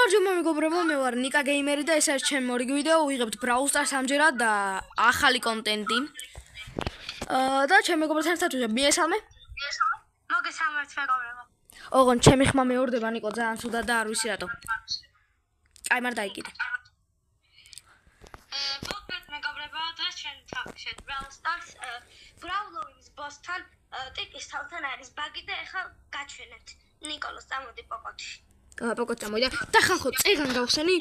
გამარჯობა მეგობრებო, მე ვარ ნიკა გეიმერი და ეს არის ჩემი მორიგ ვიდეო, ვიღებთ Brawl Stars ამჯერად და ახალი კონტენტი. და ჩემი მეგობრებთან ერთად ვიღებ მიესალმე. მოგესალმებით მეგობრებო. ოღონდ ჩემი ხმა მეორდება ნიკო ძალიან ცუდად და არ ვიცი რატო. აი მარ დაიკიდე. მოგესალმებით მეგობრებო, დღეს ჩვენ ვთქვით Brawl Stars Brawlowings boss-თან ტიკის თავთან არის ბაგი და ეხლა გაჩვენებთ. ნიკოლოს წამოდი პოკოტში. პოკოტ წამოიდა და ხალხო წეგან გავხსენი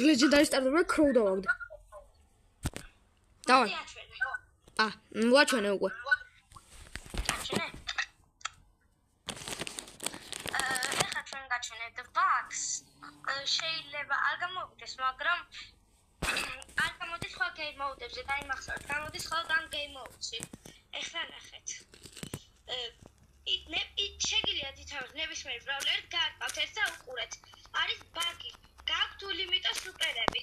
ლეგენდარი სტარტები ქროუ დავაგდე. დავარ. ვაჩვენე უკვე. გაჩვენე. ეხლა ჩვენ გაჩვენებთ Bugs. შეიძლება არ გამოვიდეს, მაგრამ არ გამოდის სხვა game mode-ებზე, დაიმახსოვრეთ. გამოდის ხოლმე ამ game mode-ში. ეხლა ნახეთ. შეგიძლიათ ითამაშოთ ნებისმიერ ბრაულერს, გააკეთოთ ეს და უყურეთ. არის ბაგი, გააქვთ ულიმიტო სუპერები.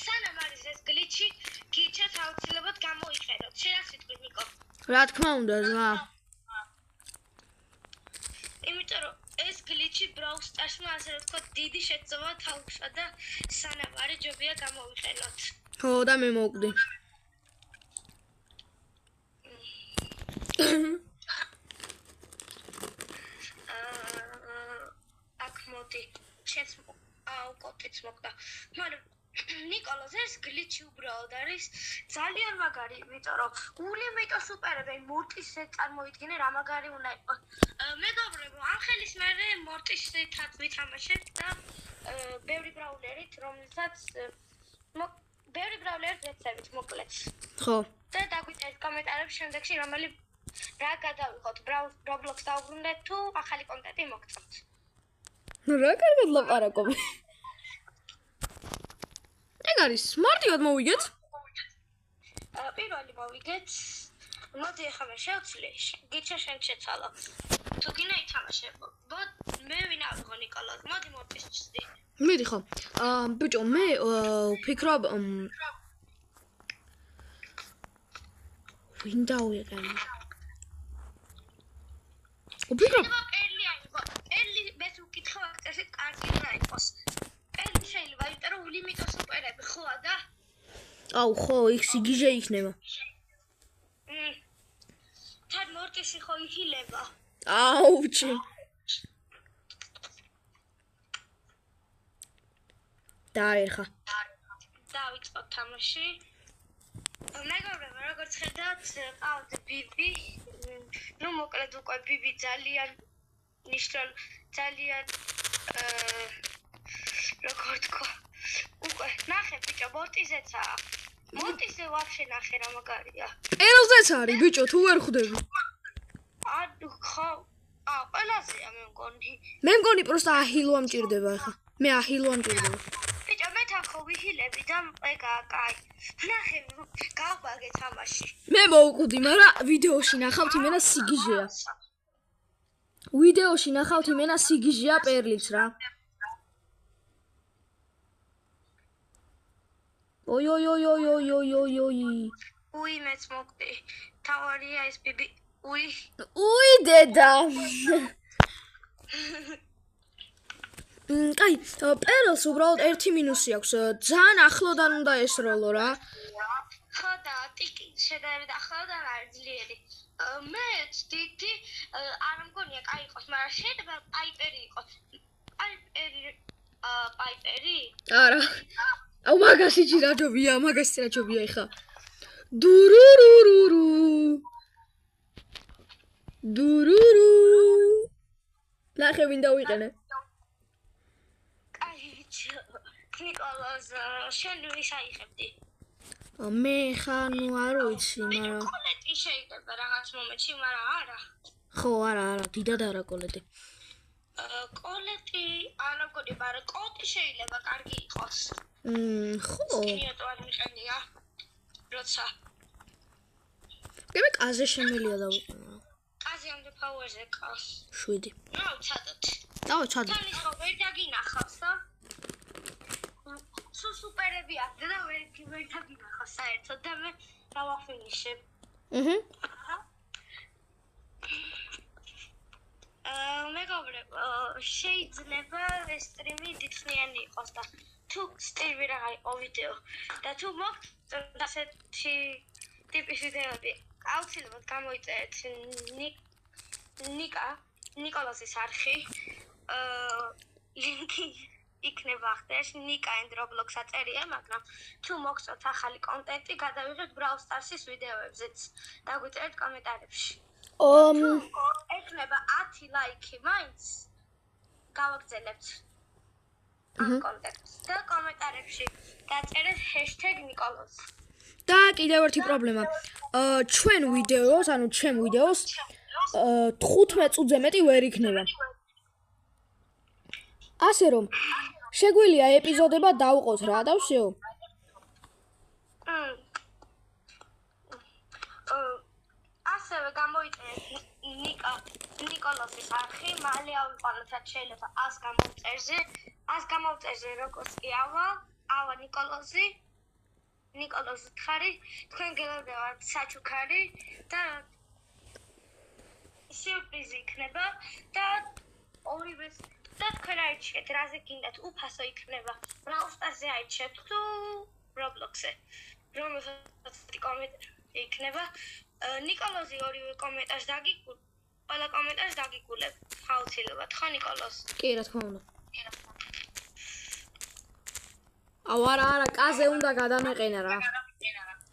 სანამ არის ეს გლიჩი, გიჩეს აუცილებლად გამოიხედოთ. შენ რა სიტყვით ნიკო? რა თქმა უნდა, ზღვა. იმიტომ რომ ეს გლიჩი Brawl Stars-მა ასე ვთქვათ, დიდი შეცდომა თავშვა და სანამ არის ჯობია გამოვიყენოთ. ხო და მე მოვკვდი. კოტიც მოკდა. მაგრამ ნიკოლოზ ეს გლიჩი უბრალოდ არის ძალიან მაგარი, იმიტომ რომ ულიმიტო სუპერები მორტისზე წარმოიდგინე რა მაგარი უნდა იყოს. მეგობრებო, ამ ხელის მერე მორტისთან ვითამაშეთ და ბევრი ბრაულერით, რომელსაც ბევრი ბრაულერით რეცებით მოკლედ. ხო. და დაგვიწერეთ კომენტარებში შემდეგში რომელი რა გადავიღოთ, Roblox დაუბრუნდეთ თუ ახალი კონტენტი მოგწონთ. რა კარგად ლაპარაკობ. ეგ არის მარტივად მოვიგეთ. პირველი მოვიგეთ. მოდი ახლა მე შევცვლი. გიჩა შენ შეცვალო. თუ გინდა ითამაშე. მე ვინ ავიღო ნიკოლოზ? მოდი მოვწესდი. მიდი ხო. ბიჭო, მე ვფიქრობ ვინ დავიყენე. ვფიქრობ ერლი მე თუ ვკითხავ აქციაში კარგი რა იყოს. ერლი შეიძლება იმიტომ რომ ულიმიტო სუპერები ხოა და აუ ხო, იქ სიგიჟე იქნება. თან მორტისი ხო იხილება. აუჩი. დაერხა. დავიწყოთ თამაში. მეგობრებო, როგორც ხედავთ, ყავთ ბიბი. ნუ მოკლედ უკვე ბიბი ძალიან ძალიან როგორ თქვა. უკვე ნახე ბიჭო, მორტიზეცაა. მორტიზე ვაფშე ნახე რა მაგარია. ეროზეც არის ბიჭო, თუ ვერ ხვდები. ხო. ყველაზეა მე მგონი. მე მგონი პროსტა აჰილო ამჭირდება ახლა. მე აჰილო ამჭირდება. ბიჭო, მე თან ხო ვიხილები და ეგაა კაი. ნახე, გავბაგე თამაში. მე მოვკვდი, მაგრამ ვიდეოში ნახავთ იმენა სიგიჟეა. ვიდეოში ნახავთ იმენა სიგიჟეა პერლიც რა. ой ой ой ой ой ой ой ой უი მეც მოკდი. თავარია ეს ბიბი. უი დედა. კაი, პერლს უბრალოდ 1 მინუსი აქვს. ძალიან ახლოდან უნდა ესროლო რა. ხო და ტიკი შედარებით ახლოდან არის ძლიერი. მე ვცდიდი არ მგონია კაი იყოს, მაგრამ შეიძლება პაიპერი იყოს. პაიპერი? არა. აუ მაგასი რაჯობია, მაგასი რაჯობია ეხა. დურურურურუ. დურურუ. ნახე ვინ დავიყენე. კაი ბიჭო, ნიკოლოზ, შენ ვის აიღებდი? მე ხა ნუ არ ვიცი, მაგრამ კოლეტი შეიძლება რაღაც მომენტში, მაგრამ არა. ხო, არა, დიდად არა კოლეტი. კოლეტი არ მგონი, მაგრამ კოტი შეიძლება კარგი იყოს. ხო. სკინიატო არ მიყენია. როცა მე კაზე შემელია დავიყენო. კაზე ამდე ფაუერზე ყავს. 7. ნუ ცადოთ. წადე. თან ის ხო ვერ დაგინახავს და სუპერები აქვს და ვერ დაგინახავს საერთოდ და მე დავაფინიშებ. მეგობრებო, შეიძლება ეს სტრიმი დიდხნიანი იყოს და თუ სტივი რა იყო ვიდეო და თუ მოგწონთ ასეთი ტიპის ვიდეოები, აუცილებლად გამოიწერეთ ნიკოლასის არხი. ლინკი იქნება ახლა ნიკა and Roblox აწერია, მაგრამ თუ მოგწონთ ახალი კონტენტი, გადავიღეთ Brawl Stars-ის ვიდეოებზეც. დაგვიწერეთ კომენტარებში. ექნება 10 ლაიქი მაინც გავაგზავნებთ ამ კონტენტს და კომენტარებში დაწერეთ #ნიკოლოზ. და კიდევ ერთი პრობლემა. ჩვენ ვიდეოს, ანუ ჩემ ვიდეოს 15 წუთზე მეტი ვერ იქნება. ასე რომ შეგვიძლია ეპიზოდება დავყოთ რა და всё. ასევე გამოიწერეთ ნიკოლოსის არხი, მალე ავიყვანოთ შეიძლება 100 გამომწერზე. 100 გამომწერზე როგორც კი ავა ნიკოლოზი თხარი, თქვენ გელოდევათ საჩუქარი და სიურპრიზი იქნება და ორივე და თქვენ აირჩიეთ რაზე გინდათ უფასო იქნება. Brawl Stars-ზე აირჩიეთ თუ Roblox-ზე. რომელსაც კომენტარი იქნება. ნიკოლოზი ორივე კომენტარს ყველა კომენტარს დაგიგულებ. აუცილებლად, ხო ნიკოლოზ? კი, რა თქმა უნდა. არა, კაზე უნდა გადამეყენა რა.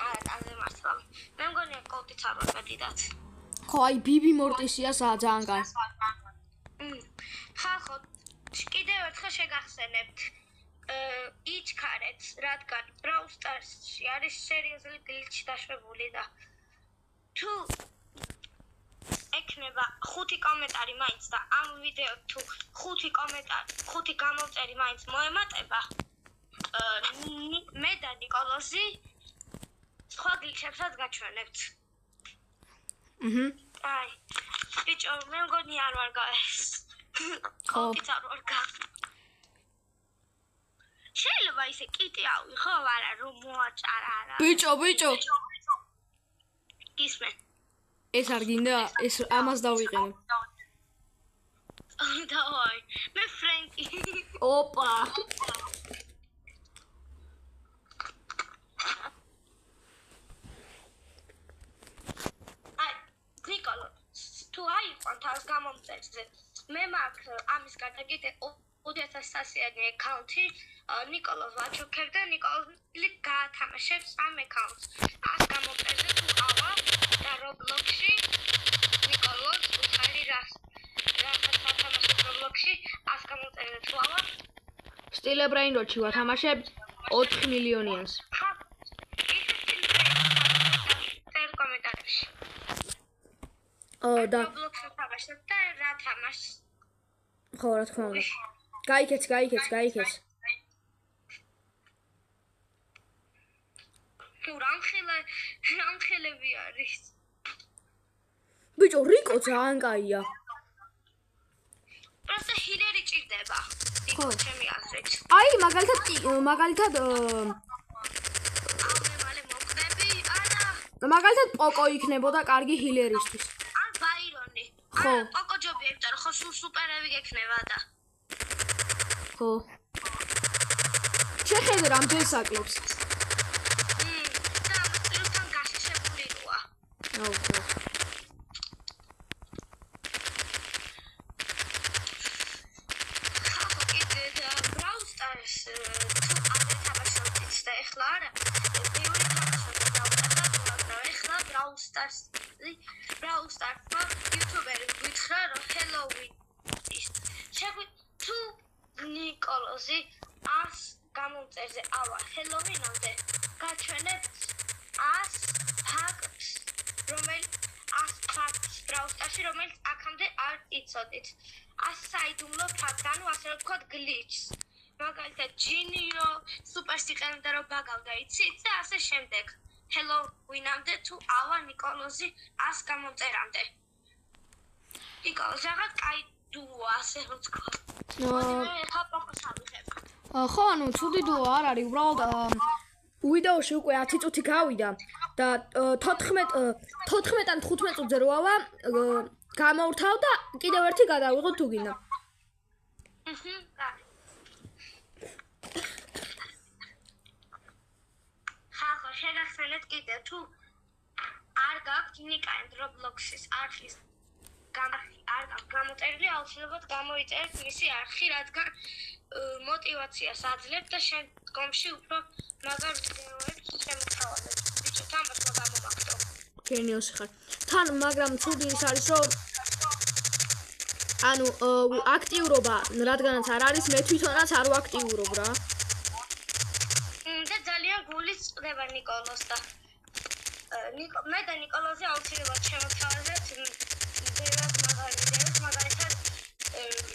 არა, კაზე მართლა. მე მგონია კოლტიც არ ვარ გადიდათ. ხო, აი ბიბი მორტისია ძალიან კაი. ხალხო, კიდევ ერთხელ შეგახსენებთ. იჩქარეთ, რადგან Brawl Stars-ში არის სერიოზული გლიჩი დაშვებული და თუ ექნება 5 კომენტარი მაინც და ამ ვიდეო თუ 5 გამოწერი მაინც მოემატება, მე და ნიკოლოზი სხვა გლიჩებსაც გაჩვენებთ. აი, ბიჭო, მე მგონი არ ვარ გაეს. კოლტიც არ ვარ გა. შეიძლება ისე კიტი ავიღო, არა რომ მოაჭარა რა. ბიჭო. გისმენ. ეს არ გინდა, ეს ამას დავიყენებ. დავაი, მე ფრენკი. ოპა. აი, ნიკოლოზ, თუ აიყვანთ ამ გამომწერზე, მე მაქვს ამის გარდა კიდე 2300-იანი აკაუნთი. ნიკოლოზ ვაჩუქებ და ნიკოლოზი გაათამაშებს ამ აკაუნტს. 100 გამომწერზე თუ ავა და Roblox-ში ნიკოლოზ უხარი რას ვათამაშებ Roblox-ში 100 გამომწერზე თუ ავა სტილე ბრაინდში ვათამაშებ 4 მილიონიანს. წერ კომენტარებში. და Roblox-ში ვთამაშებ და რა თამაშს? ხო, რა თქმა უნდა. გაიქეც. რამხელები არის. ბიჭო, რიკო ძალიან კაია. პროსტა ჰილერი ჭირდება. ხო, ჩემი აზრით. აი, მაგალითად მალე მოკვდები, არა. მაგალითად პოკო იქნებოდა კარგი ჰილერისთვის. ან ბაირონი. ხო. პოკო ჯობია, იმიტომ რომ ხო სუპერები გექნება და. ხო. შეხედე რამდენ საკლებს. აუ. Brawl Stars თუ ადრე თამაშობდით და ეხლა არა, ბევრი თამაშობთ და ეხლა Brawl Stars-მა YouTuber-ი გითხრა რომ Halloween ის. თუ ნიკოლოზი 100 გამომწერზე ავა Halloween-ამდე გაჩვენებთ 100 ფაქტს, რომელიც Brawl Stars-ში, რომელიც აქამდე არ იცოდით. საიდუმლო ფაქტს, ანუ ასე რომ ვთქვათ გლიჩს. მაგალითად, ჯინიო სუპერს იყენებდა რომ ბაგავდა, იცით და ასე შემდეგ. Halloween-ამდე თუ ავა ნიკოლოზი 100 გამომწერამდე. ნიკოლოზი რაღაც კაი დუა, ასე რომ ვთქვათ. მე ხა პოკოს ავიღებ. ხო, ანუ ცუდი დუა არ არის, უბრალოდ ვიდეოში უკვე 10 წუთი გავიდა და 14 ან 15 წუთზე როავა გამოვრთავ და კიდევ ერთი გადავიღოთ თუ გინდა. ხახო შეგახსენეთ კიდევ თუ არ გაქვთ ნიკა Roblox-ის არხის არ გამოწერილი აუცილებლად გამოიწერეთ მისი არხი, რადგან მოტივაციას აძლევთ და შემდგომში უფრო მაგარ ვიდეოებს შემოთავაზებთ. ბიჭო, თამაშმა გამომაგდო. გენიოსი ხარ. თან, მაგრამ ცუდი ის არის, რომ ანუ აქტიურობა, რადგანაც არ არის, მე თვითონაც არ ვაქტიურობ რა. და ძალიან გულის წდება ნიკოლოს და მე და ნიკოლოზი აუცილებლად შემოთავაზებთ ბევრად მაგარ ვიდეოს, მაგალითად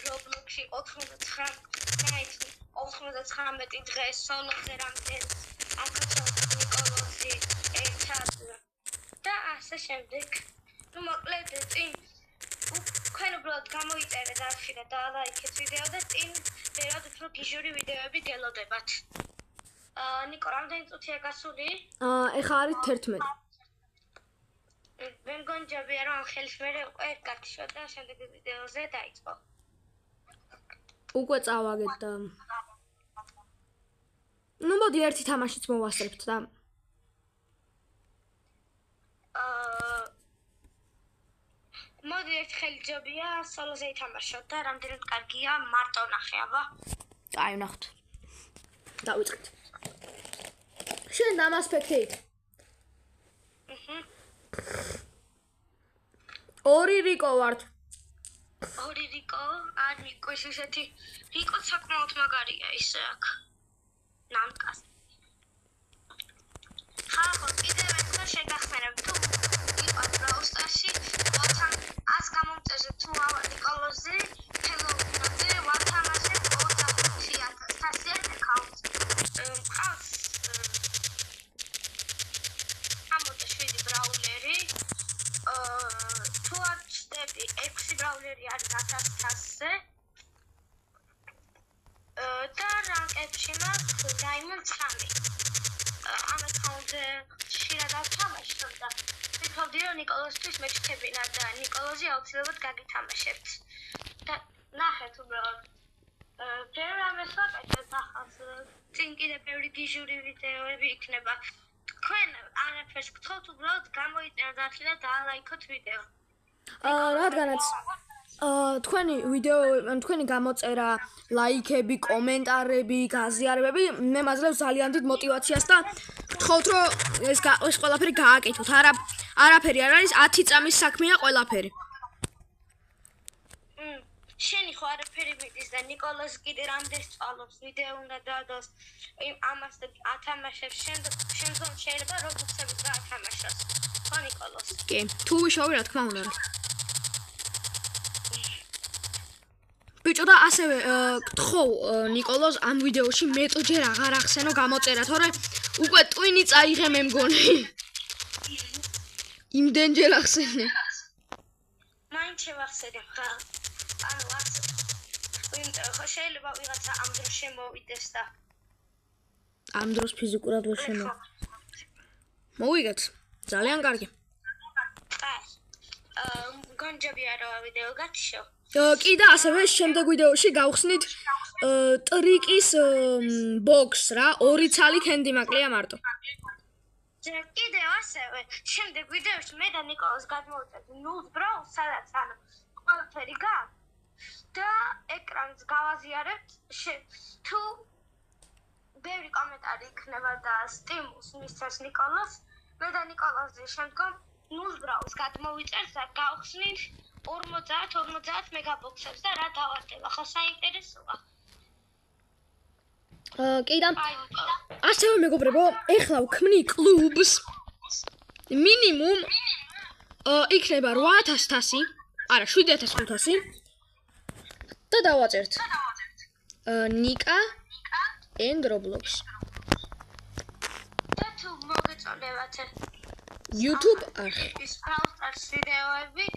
Roblox-ში 99 დღეს სოლოზე რამდენ აკაცოთ ნიკოლოზი ერთად და ასე შემდეგ. ნუ მოკლედ წინ თქვენ უბრალოდ გამოიწერეთ არხი და დაალაიქეთ ვიდეო და წინ ბევრად უფრო გიჟური ვიდეოები გელოდებათ. ნიკო, რამდენი წუთია გასული? ეხა არის 11. მე მგონი ჯობია რომ ხელის მერე უკვე გაგშვა და შემდეგი ვიდეოზე დაიწყო. უკვე წავაგეთ და ნუ მოდი ერთი თამაშიც მოვასწრებთ და მოდი ერთ ხელი ჯობია სოლოზე ითამაშოთ და რამდენად კარგია მარტო ნახე, აბა. აი ვნახოთ. დავიწყეთ. შენ ამ ასპექტით. ორი რიკო ვართ. ორი რიკო? არ რიკო, ისეთი რიკო საკმაოდ მაგარია ისე აქ. ნამკას. ხახო, კიდევ ერთხელ შეგახსენებ თუ იყო ბრაუსტარში, ოთან ას გამომწერზე თუ ნიკოლოზი, ხელოვნაზე ვათამაშებ 25,000 აკაუნტს. მყავს 7 ბრაულერი. თუ არ ჩდები 6 ბრაულერი არის 1100-ზე. და რანკებში მაქვს Diamond 9. ამ აკაუნტზე ხშირად ავთამაშობ და ვფიქრობდი რომ ნიკოლოზთვის მეჩქებინა და ნიკოლოზი აუცილებლად გაგითამაშებთ. და ნახეთ უბრალოდ. ბევრ ამას ვაკეთებ ახალს. წინ კიდე ბევრი გიჟური ვიდეოები იქნება. თქვენ არაფერს გთხოვთ, უბრალოდ გამოიწერეთ არხი და დაალაიქოთ ვიდეო. რადგანაც თქვენი გამოწერა, ლაიქები, კომენტარები, გაზიარებები მე მაძლევს ძალიან დიდ მოტივაციას და გთხოვთ რომ ეს ყველაფერი გააკეთოთ. არაფერი არ არის 10 წამის საქმეა ყველაფერი. შენი ხო არაფერი მიდის და ნიკოლოზ კიდე რამდენ სწავლობს, ვიდეო უნდა დადოს, ამას და ათამაშებს, შემდგომ შეიძლება Roblox-ები გაათამაშოს. ხო ნიკოლოზ? კი, თუ ვიშოვი რა თქმა უნდა. ბიჭო და ასევე გთხოვ ნიკოლოზ ამ ვიდეოში მეტჯერ აღარ ახსენო გამოწერა, თორე უკვე ტვინი წაიღე მე მგონი. იმდენჯერ ახსენე. მაინც შევახსენებ ხა. ანუ ასე. ხო შეიძლება ვიღაცა ამ დროს შემოვიდეს და ამ დროს ფიზიკურად ვერ შემო. მოვიგეთ. ძალიან კარგი. გონჯებია რა ვიდეო გაქშო. კი და ასევე შემდეგ ვიდეოში გავხსნით ტრიკის ბოქს რა, 2 ცალი ჰენდიმაკლია მარტო. კიდევ ასევე შემდეგ ვიდეოში მე და ნიკოლოზ გადმოვწერთ Nude Brawl, სადაც ანუ ყველაფერი გაქვს და ეკრანს გავაზიარებთ თუ ბევრი კომენტარი იქნება და სტიმულს მისცეს ნიკოლოზს. მე და ნიკოლოზი შემდგომ Nude Brawl-ს გადმოვიწერთ და გავხსნით 50 მეგაბოქსებს და რა დავარდება, ხო საინტერესოა. კი და ასევე მეგობრებო, ეხლა ვქმნი კლუბს. მინიმუმ იქნება 8,100, არა 7,500 და დავაწერთ ნიკა and Roblox. და თუ მოგეწონებათ YouTube არხი. ის Brawl-ს ვიდეოები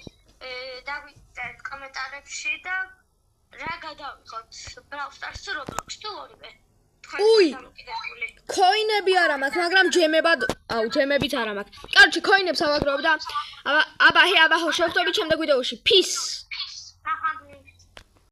დაგვიწერთ კომენტარებში და რა გადავიღოთ Brawl-ს თუ Roblox თუ ორივე. უი, კოინები არ მაქვს, მაგრამ ჯემებით არ მაქვს. კაროჩე, კოინებს ავაგროვებ და აბა შევხვდებით შემდეგ ვიდეოში. Peace.